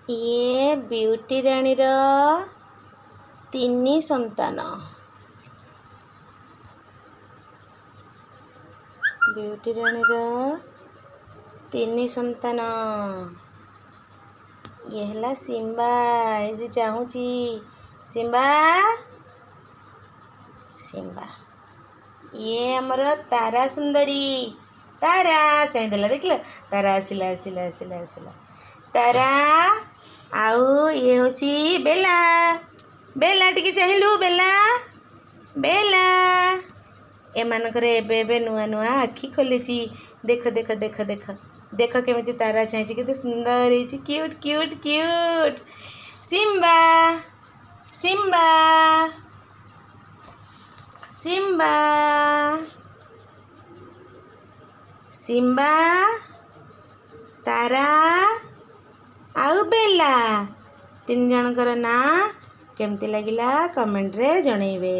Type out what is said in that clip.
ये ब्यूटी रानी तीन संतान। ब्यूटी रानी तीन संतान। ये है सिम्बा। ये चाहूची सिम्बा सिम्बा। ये आमर तारा सुंदरी। तारा चाहिए देख लो। तारा आसिला आसिला आसिला आसिला तारा। आउ ये हूँ बेला। बेला टी चाहिलु बेला। बेला एमानकर एबे नुआ नुआ आखि खोली। देख देख देख देख देख केमी तारा चाहिए के सुंदर है। Cute cute cute. Simba Simba Simba Simba Tara आउ बेला तीन जनकर ना केमती लगिला कमेंट रे जनइबे।